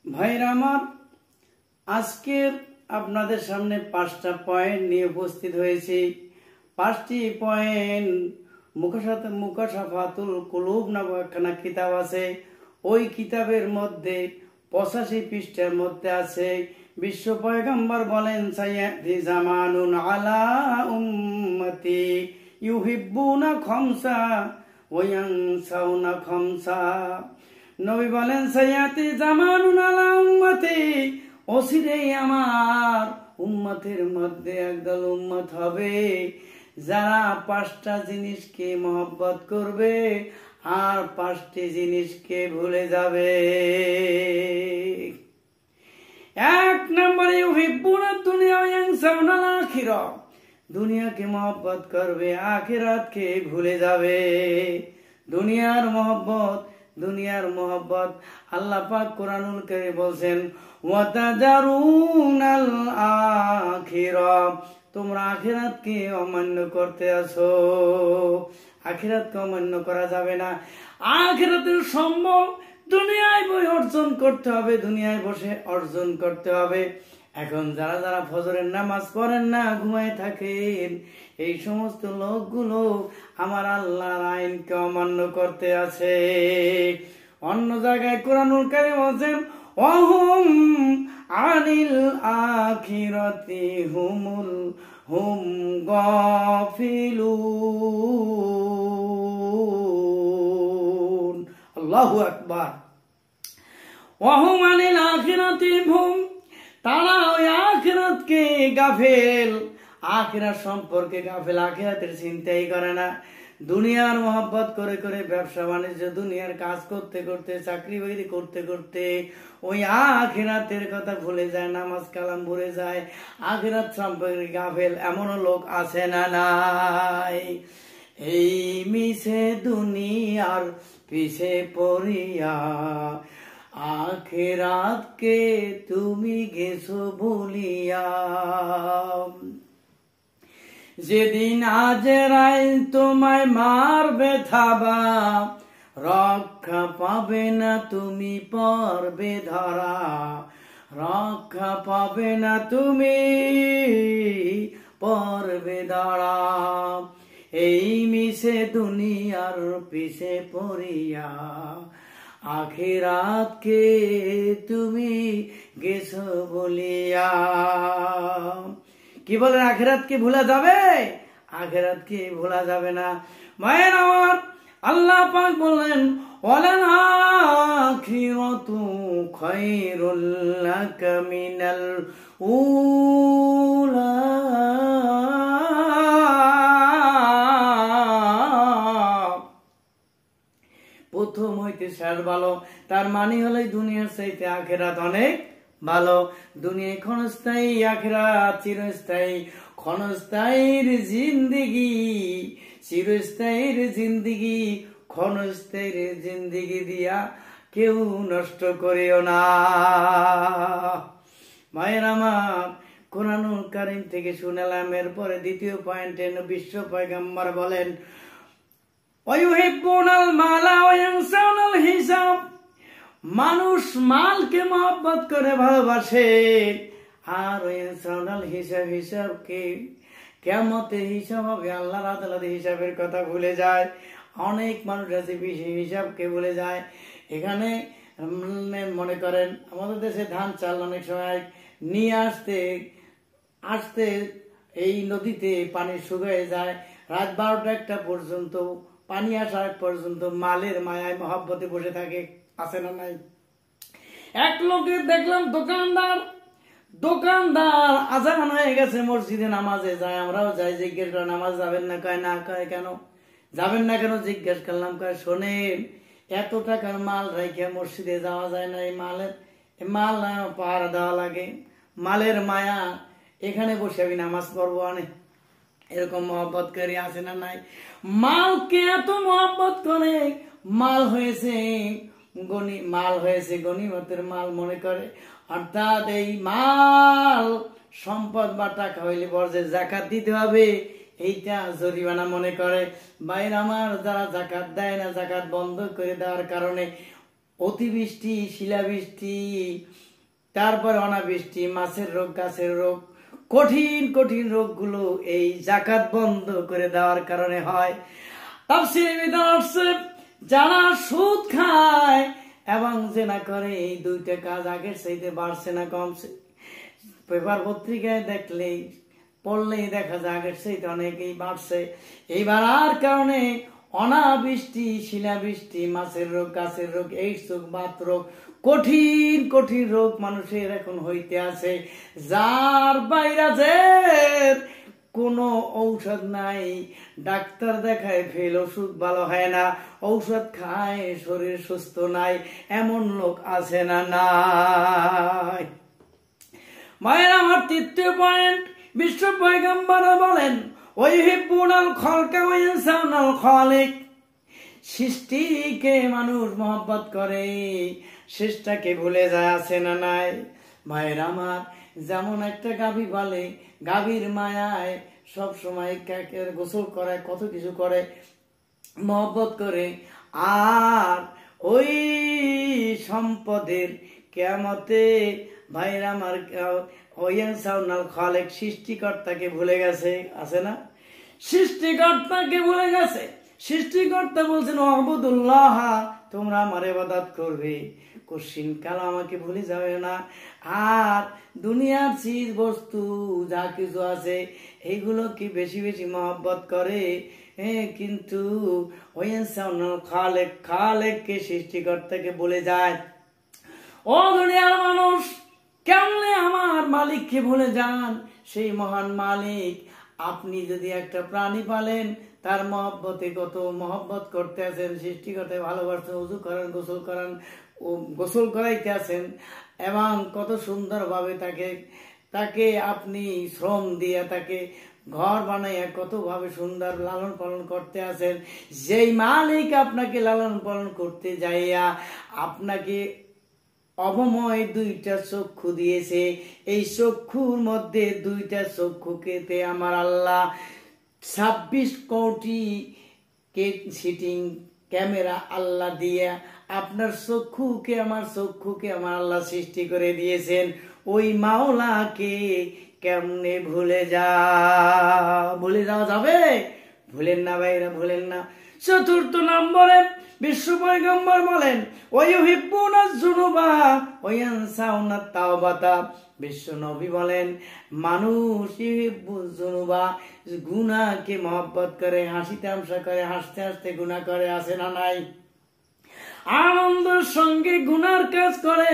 ভাইরা আমার, আজকের আপনাদের সামনে 5টা পয়েন্ট নিয়ে উপস্থিত হয়েছি। 5টি পয়েন্ট মুকাশাফাতুল কুলুব নামক একখানা কিতাব আছে। ওই কিতাবের মধ্যে 85 পৃষ্ঠার মধ্যে আছে, বিশ্ব পয়গম্বর বলেন, সায়াতি জামানুন আলা উম্মতি ইউহিব্বুনা খামসা ওয়া ইয়ানসাউনা খামসা। নবী বলেন, সায়াতি জামানুন আলা উম্মতি, অচিরেই আমার উম্মতের মধ্যে একদল উম্মত হবে যারা 5টা জিনিসকে মহব্বত করবে আর 5টি জিনিসকে ভুলে যাবে। 1 নম্বরে ইউহিব্বুনা দুনিয়া ওয়া ইয়ানসাউনা আল আখিরা, দুনিয়াকে মহব্বত করবে, আখিরাতকে ভুলে যাবে। দুনিয়ার মহব্বত আল্লাহ পাক কোরআনুল কারীমে বলছেন, ওয়া তাজারুনাল আখিরা, তোমরা আখিরাতকে অমান্য করতে আছো। আখিরাতকে অমান্য করা যাবে না। আখিরাতের সম্ভব দুনিয়ায় বই অর্জন করতে হবে, দুনিয়ায় বসে অর্জন করতে হবে। এখন যারা যারা ফজরের নামাজ পড়েন না, ঘুমায় থাকেন, এই সমস্ত লোকগুলো আমার আল্লাহর আইনকে অমান্য করতে আছে। অন্য জায়গায় কোরআনুল কারীম বলেন, ওয়াহুম আনিল আখিরাতি হুম গাফিলুন। আল্লাহু আকবার। ওয়াহুম আনিল আখিরাতি হুম, তারা ওই আখিরাতকে গাফেল, আখিরাত সম্পর্কে গাফেল, আখিরাতের চিন্তাই করে না। দুনিয়ার মহব্বত করে করে, ব্যবসা বাণিজ্য, দুনিয়ার কাজ করতে করতে, চাকরি বাকরি করতে করতে ওই আখিরাতের কথা ভুলে যায়, নামাজ কালাম ভুলে যায়, আখিরাত সম্পর্কে গাফেল। এমনও লোক আছে না নাই? এই মিছে দুনিয়ার পিছে পড়িয়া আখিরাতকে তুমি গেছো ভুলিয়া। যেদিন আজরাইল তোমায় মারবে থাবা, রক্ষা পাবে না তুমি পড়বে ধরা, রক্ষা পাবে না তুমি পড়বে ধরা। এই মিছে দুনিয়ার পিছে পড়িয়া আখিরাতকে তুমি গেছো বলিয়া। কি বলেন, আখিরাতকে ভোলা যাবে? আখিরাতকে ভোলা যাবে না। মায়ের আমার, আল্লাহ পাক বললেন, ওয়ালাল আখিরাতু খায়রুল লাকা মিনাল উলা। প্রথম হইতে শেষ ভালো। তার মানে হলো দুনিয়ার চাইতে আখিরাত অনেক ভালো। দুনিয়া ক্ষণস্থায়ী, আখিরাত চিরস্থায়ী। ক্ষণস্থায়ীর জিন্দিগি, চিরস্থায়ীর জিন্দিগি, ক্ষণস্থায়ীর জিন্দিগি দিয়া কেউ নষ্ট করিও না। মায়ের আমার, কোরআনুল কারীম থেকে শুনালাম। এরপরে দ্বিতীয় পয়েন্টে বিশ্ব পয়গম্বর বলেন, ওয়ায়ুহিব্বুনাল মালা ওয়া ইয়ানসাউনাল হিসাব, মানুষ মালকে মহব্বত করে ভালোবাসে আর ইয়ানসাউনাল হিসাব, হিসাবকে, কিয়ামতে হিসাব হবে, আল্লাহর আদালতে হিসাবের কথা ভুলে যায়। অনেক মানুষ আছে হিসাবকে ভুলে যায়। এখানে মনে করেন আমাদের দেশে ধান চাল অনেক সময় নিয়ে আসতে এই নদীতে পানি শুকিয়ে যায়। রাত 12টা-1টা পর্যন্ত পানি আসার পর্যন্ত মালের মায়ায় মহব্বতে বসে থাকে, আছে না নাই? এক লোকে দেখলাম দোকানদার আজান হয়ে গেছে, মসজিদে নামাজে যায়, আমরাও যাই, জিজ্ঞেস করে নামাজ যাবেন না? কয় না। কয় কেন যাবেন না? কেন জিজ্ঞেস করলাম। কয় শোনেন, এত টাকার মাল রেখে মসজিদে যাওয়া যায় না, এই মাল পাহারা দেওয়া লাগে, মালের মায়া, এখানে বসে আমি নামাজ পড়বো অনেক। এরকম মহব্বত করে আছে না নাই? মালকে এত মহব্বত করে, মাল হয়েছে গনিমতের মাল মনে করে। অর্থাৎ এই মাল সম্পদ বা টাকা হইলে বর্জে যাকাত দিতে হবে, এইটা জরিমানা মনে করে। বাইরে আমার যারা যাকাত দেয় না, যাকাত বন্ধ করে দেওয়ার কারণে অতিবৃষ্টি, শিলাবৃষ্টি, তারপর অনাবৃষ্টি, মাছের রোগ, গাছের রোগ, কঠিন কঠিন রোগগুলো এই যাকাত বন্ধ করে দেওয়ার কারণে হয়। তাফসীরে ভিতরে আসছে যারা সুদ খায় এবং জেনা করে, এই দুইটা কাজ আগের চাইতে বাড়ছে না কমছে? পেপার পত্রিকায় দেখলেই পড়লেই দেখা যায় আগের চাইতে অনেকেই বাড়ছে। এই বাড়ার কারণে অনাবৃষ্টি, শিলাবৃষ্টি, মাছের রোগ, গাছের রোগ, এই চোখ বাত রোগ, কঠিন কঠিন রোগ মানুষের এখন হইতে আছে, যার বাইরাজের কোনো ঔষধ নাই। ডাক্তার দেখায় ফেল, ওষুধ ভালো হয় না, ঔষধ খায় শরীর সুস্থ নাই, এমন লোক আছে না নাই? মায়ের আমার তৃতীয় পয়েন্ট, বিশ্ব পয়গম্বর বলেন ওয়াইহিব্বুনাল খালকা ওয়া ইয়ানসাউনাল খালিক। সৃষ্টিকে মানুষ মহব্বত করে, সৃষ্টাকে ভুলে যায়, আছে না নাই? মায়ের আমার যেমন একটা গাভী বলে, গাভীর মায়ায় সব সময় গোসল করে, কত কিছু করে, মহব্বত করে, আর ওই সম্পদের কিয়ামতে ভাইরা আমার ওয়াইয়ানসাউনাল খালিক, সৃষ্টিকর্তাকে ভুলে গেছে, আছে না? সৃষ্টিকর্তাকে ভুলে গেছে। সৃষ্টিকর্তা বলছেন আবুদুল্লাহ, তোমরা আমার ইবাদত করবে, কোশ্চিন কাল আমাকে ভুলে যাবে না। আর দুনিয়ার চিজ বস্তু যা কিছু আছে এইগুলো কি বেশি বেশি মহব্বত করে, কিন্তু ওয়াইয়ানসাউনাল খালিক, খালিককে, সৃষ্টিকর্তাকে ভুলে যায়। ও দুনিয়ার মানুষ, কেমনে আমার মালিককে ভুলে যান? সেই মহান মালিক, আপনি যদি একটা প্রাণী পালেন, তার মহব্বতে কত মহব্বত করতে আছেন, সৃষ্টিকর্তা ভালোবাসতে উযু করেন, গোসল করেন, গোসল করাইতে আছেন, এবং কত সুন্দরভাবে তাকে আপনি শ্রম দিয়ে তাকে ঘর বানাইয়া কত ভাবে সুন্দর লালন পালন করতে আছেন। যেই মালিক আপনাকে লালন পালন করতে যাইয়া আপনাকে অবময় দুইটা চক্ষু দিয়েছে, এই চক্ষুর মধ্যে দুইটা চক্ষুকে আমার আল্লাহ 26 কোটি সিটিং ক্যামেরা আল্লাহ দিয়ে আপনার চক্ষুকে আমার আল্লাহ সৃষ্টি করে দিয়েছেন। ওই মাওলাকে কেমনে ভুলে যাওয়া যাবে? ভুলেন না ভাইরা, ভুলেন না। চতুর্থ নম্বরে বিশ্ব পয়গম্বর বলেন ওয়ায়ুহিব্বুনাজ যুনুবা ওয়া ইয়ানসাউনাত তাওবাতা। বিশ্ব নবী বলেন মানুষ ইউহিব্বুজ যুনুবা, গুনাহকে মহব্বত করে, হাসি তামাশা করে, হাসতে হাসতে গুনাহ করে, আছে না নাই? আনন্দের সঙ্গে গুনার কাজ করে।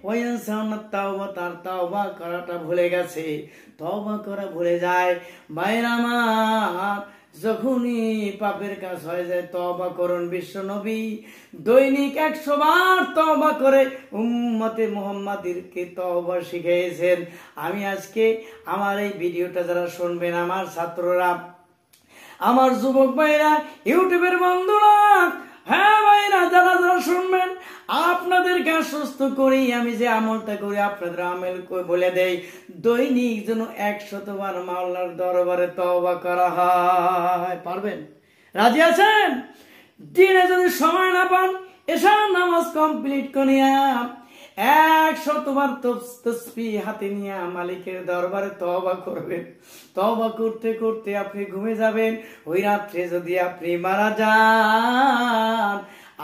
ওয়া ইয়ানসাউনাত তাওবাতা, তাওবা করাটা ভুলে গেছে, তওবা করা ভুলে যায়। ভাইরা আমার, যখনই পাপের কাজ হয়ে যায় তওবা করুন। বিশ্ব নবী দৈনিক 100 বার তওবা করে উম্মতে মুহাম্মাদীকে তওবা শিখিয়েছেন। আমি আজকে আমার এই ভিডিওটা যারা শুনবেন, আমার ছাত্ররা, আমার যুবক ভাইরা, ইউটিউবের বন্ধুরা, হ্যাঁ ভাইরা, যারা যারা শুনবেন, আপনাদেরকে আশ্বস্ত করি, আমি যে আমলটা করি আপনাদের আমল বলে দেই, দৈনিক যেন 100 বার মাওলার দরবারে তওবা করা হয়। পারবেন? রাজি আছেন? দিনে যদি সময় না পান, এশার নামাজ কমপ্লিট করিয়া 100 বার তাসবিহ হাতে নিয়ে মালিকের দরবারে তওবা করবেন। তওবা করতে করতে আপনি ঘুমে যাবেন। ওই রাত্রে যদি আপনি মারা যান,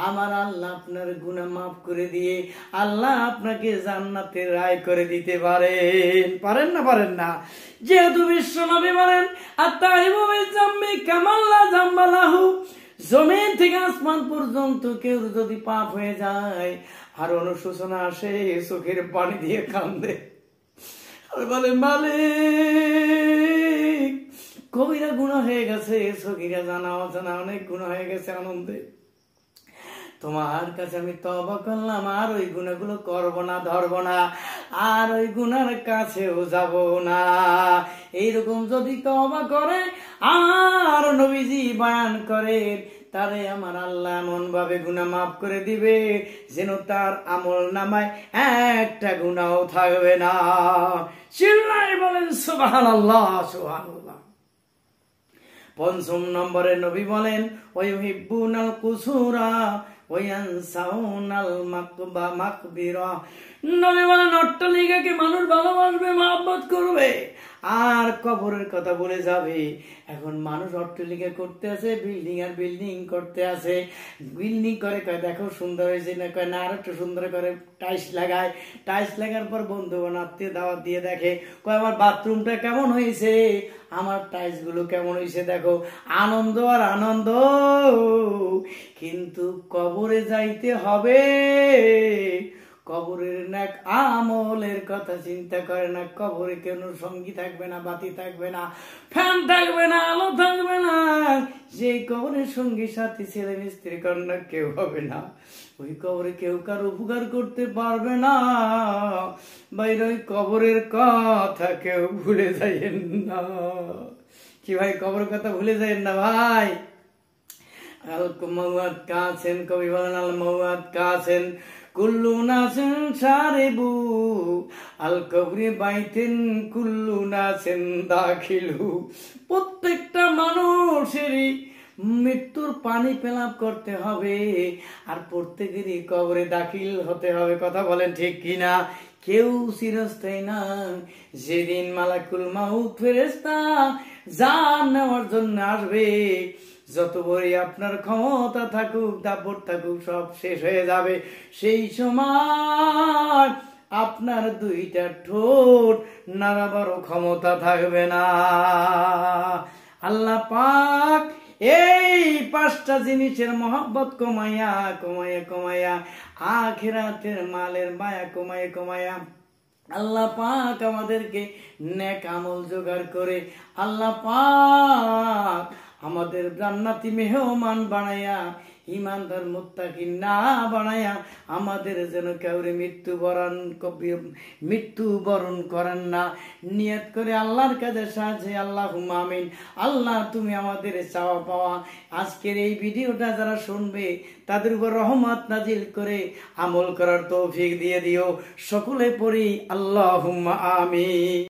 আমার আল্লাহ আপনার গুনাহ মাফ করে দিয়ে আল্লাহ আপনাকে জান্নাতের রায় করে দিতে পারেন। পারেন না? পারেন না? যেহেতু বিশ্ব নবী বলেন আত-তাইবু বিয-যামবি কামান লা যামবা লাহু, জমিন থেকে আসমান পর্যন্ত কেউ যদি পাপ হয়ে যায় আর অনুশোচনা আসে, চোখের পানি দিয়ে কান্দে আর বলে মালিক কবিরা গুনাহ হয়ে গেছে, সগীরা জানা অজানা অনেক গুনাহ হয়ে গেছে, আনন্দে তোমার কাছে আমি তওবা করলাম, আর ওই গুনাহগুলো করব না, ধরব না, আর ওই গুনার কাছেও যাব না। এইরকম যদি তওবা করে, আর নবীজি বয়ান করে, তারে আমার আল্লাহ এমন ভাবে গুনাহ মাফ করে দিবে যেন তার আমল নামায় একটা গুনাহও থাকবে না। চিল্লায় বলেন সুবহানাল্লাহ, সুবহানাল্লাহ। পঞ্চম নম্বরে নবী বলেন ওয়ায়ুহিব্বুনাল কুসুরা ওয়ায়ানসাউনাল মাকবিরা। নবী বলেন অট্টালিকাকে মানুষ ভালোবাসবে, মহব্বত করবে, আর কবরের কথা বলে যাবে। এখন মানুষ অট্টালিকা করতে আছে, বিল্ডিং আর বিল্ডিং করতে আছে। বিল্ডিং করে কয় দেখো সুন্দর হয়েছে না, কয় না আর একটু সুন্দর করে টাইলস লাগায়। টাইলস লাগার পর বন্ধু বানাতে দাওয়াত দিয়ে দেখে, কয় আমার বাথরুমটা কেমন হয়েছে, আমার টাইলস গুলো কেমন হয়েছে দেখো। আনন্দ আর আনন্দ। কিন্তু কবরে যাইতে হবে, কবরের নেক আমলের কথা চিন্তা করে না। কবরে কোনো সঙ্গী থাকবে না, বাতি থাকবে না, ফ্যান থাকবে না, আলো থাকবে না। যে কবরের সঙ্গী সাথী ছেলে মিস্ত্রি কন্যা কেউ হবে না। ওই কবরে কেউ কার উপকার করতে পারবে না। বাইরে ওই কবরের কথা কেউ ভুলে যাইয়েন না। কি ভাই, কবরের কথা ভুলে যাইয়েন না ভাই। আল মৌআদ কাছেন, কবি বলেন আল মৌআদ কাছেন কুল্লু নাসেন সারেবু, আল কবরে বাইতেন কুল্লু নাসেন দাখিলু। প্রত্যেকটা মানুষেরই মৃত্যুর পানি পেলাপ করতে হবে, আর প্রত্যেকেরই কবরে দাখিল হতে হবে। কথা বলেন ঠিক কিনা? কেউ চিরস্থায়ী না। যেদিন মালাকুল মাউত ফেরেশতা জান নেওয়ার জন্য আসবে, যত বড়ই আপনার ক্ষমতা থাকুক, দাপট থাকুক, সব শেষ হয়ে যাবে। সেই সময় আপনার দুইটা ঠোঁট নাড়াবারও ক্ষমতা থাকবে না। আল্লাহ পাক এই 5টা জিনিসের মহব্বত কমাইয়া কমাইয়া কমাইয়া, আখিরাতের মালের মায়া কমাইয়া কমাইয়া আল্লাহ পাক আমাদেরকে নেক আমল জোগাড় করে, আল্লাহ পাক আমাদের জান্নাতি মেহমান বানাইয়া, ইমানদার মুত্তাকি না বানাইয়া আমাদের যেন কাউরে মৃত্যুবরণ করেন না। নিয়ত করে আল্লাহর কাছে সাহায্যে আল্লাহুম্মা আমিন। আল্লাহ তুমি আমাদের চাওয়া পাওয়া আজকের এই ভিডিওটা যারা শুনবে তাদের উপর রহমত নাজিল করে আমল করার তৌফিক দিয়ে দিও। সকলে পড়ি আল্লাহুম্মা আমিন।